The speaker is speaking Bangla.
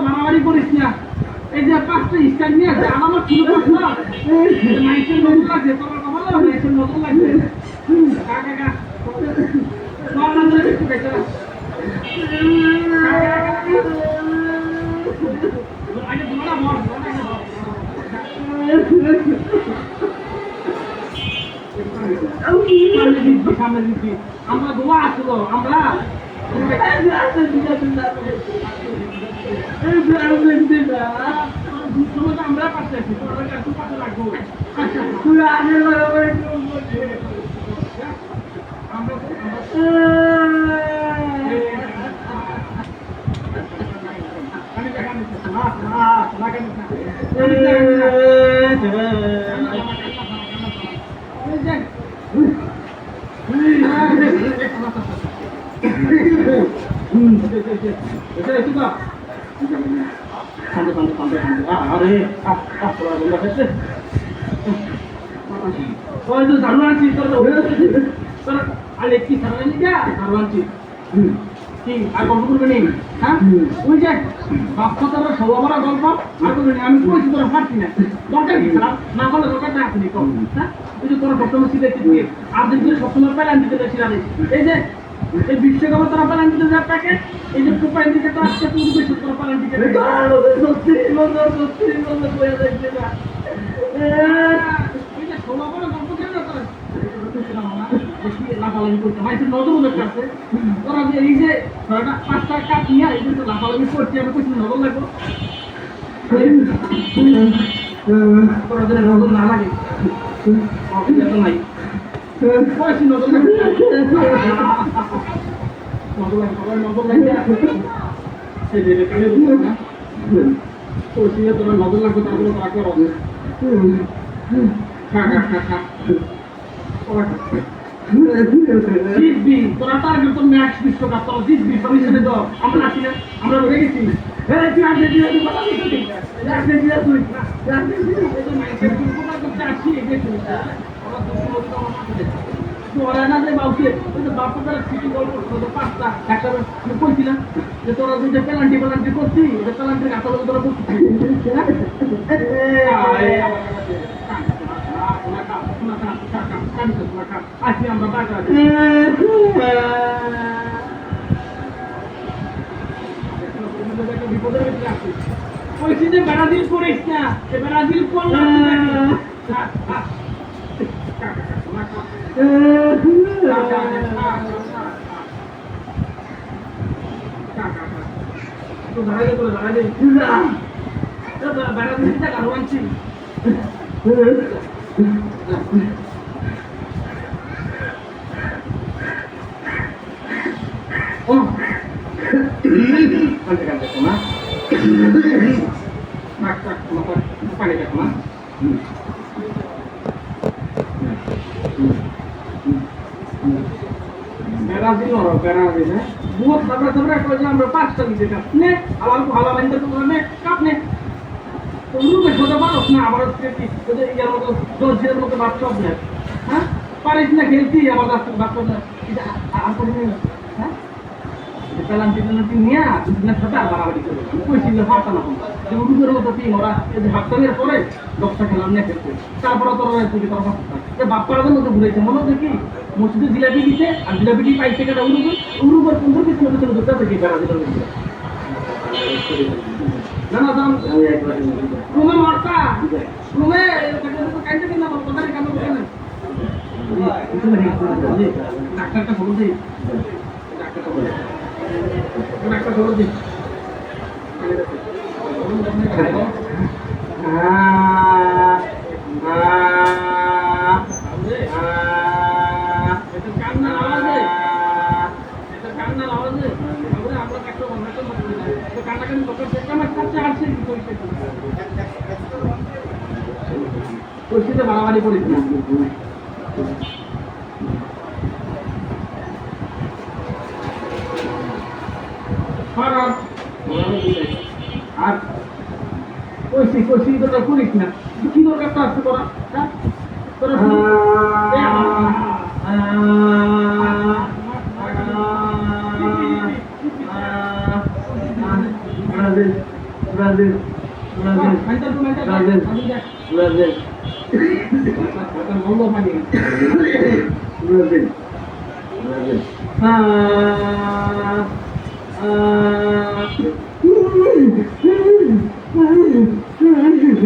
মারামারি করিস না এই যে 5টা স্টার নিয়ে আছে আমার ছিল না নাইসের নতুন লাগছে তোমার কথা বলো নাইসের নতুন লাগছে কাকা কাকা সব না ধরে একটু বেঁচে না আগে তোমরা মর সামনে দিচ্ছি আমরা দোয়া আসলো আমরা আমরা পাশে আছি পাশে লাগবো আমি কইছি তোরা পারছি না দরকার কি খারাপ না বলে দরকার না আপনি কম হ্যাঁ তুই তোরা সবসময় সিলেক্ট দিয়ে আর্জেন্টিনা সবসময় প্যালেন দিতে যাচ্ছি এই যে এই বিশ্বকাপে তোরা প্যালেন দিতে যাওয়ার প্যাকেট এই যে প্রোফাইল দিতে তো আজকে তুই বেশি তোরা প্যালেন দিতে সত্যি বলতে বলে যাচ্ছে না এই যে ষোলো বড় গল্প কেন তোরা লাফালাফি করতে হয় নজর আছে তোরা যে এই যে 5টা কাপ নিয়ে এই যে লাফালাফি করছি আমি কিছু নজর লাগবো তোরা যদি নজর না লাগে অসুবিধা নাই পয়সি নজর লাগে নজর লাগে সেই যে কেনে বুঝলো না পয়সি তোরা নজর লাগবে তারপরে তোরা করো খা খা খা খা জিতবি তোরা টার্গেট তো ম্যাচ বিশ্বকাপ তোরা জিতবি সবাই সাথে দাও আমরা আছি না আমরা রয়ে গেছি হ্যাঁ তুই আর্জেন্টিনা তুই কথা বলছিস আর্জেন্টিনা তুই এই মাইন্ডসেট তুই কোথা করতে আসি দেখি আমরা দুটো আমার মাথায় তোরা না যে বাউকে ওই যে বাপু তারা সিটি গোল করতো তো 5টা একটা আমি কইছিলাম যে তোরা দুটো পেনাল্টি করছিস এটা পেনাল্টির কাছে তোরা বলছিস আজকে আমরা বাজার বিপদের ভিতরে আছি কইছি যে ব্রাজিল করিস না ব্রাজিল করলাম তো দাঁড়াই করে ব্রাজিলটা কারো আনছি পানি দেখো না ব্রাজিল হ্যাঁ বহুত আমরা 5টা দিতে কাপনে আবার ভালো বানিয়ে তো মানে কাপনে তো রুমে সোজা পারো না আবার কি ওদের ইয়ার মতো জর্জিয়ার মতো বাচ্চা হবে হ্যাঁ পারিস না খেলতি আবার বাচ্চা এটা আর কোনো হ্যাঁ পেনাল্টি নিয়ে না ছোটা বাড়াবাড়ি করে কইছিল হাঁটা না যে উড়ুদের মতো টিম ওরা এই যে হাফটানের পরে 10টা খেলাম নিয়ে খেলছে তারপরে তোরা তুই তোর যে বাপ্পারাদের মধ্যে ঘুরেছে মনে হচ্ছে কি মসজিদে জিলাপি দিতে আর জিলাপিটি পাইছে কেটা উড়ুগর 15 কিলোমিটার দূরটা থেকে বেড়া দিল না না দাম রুমে মারতা রুমে কাইতে কিনা কথা কেন বলে না ডাক্তারটা বলে দিই ডাক্তারটা বলে একটা খবর দিই পরিস্থিতি বাড়াবাড়ি করিস না আর কইছি কইছি তোরা করিস না কি দরকার তো আসতে তোরা হ্যাঁ তোরা Brazil, Brazil, Brazil, Brazil, Brazil, মঙ্গল পানি Brazil, Brazil.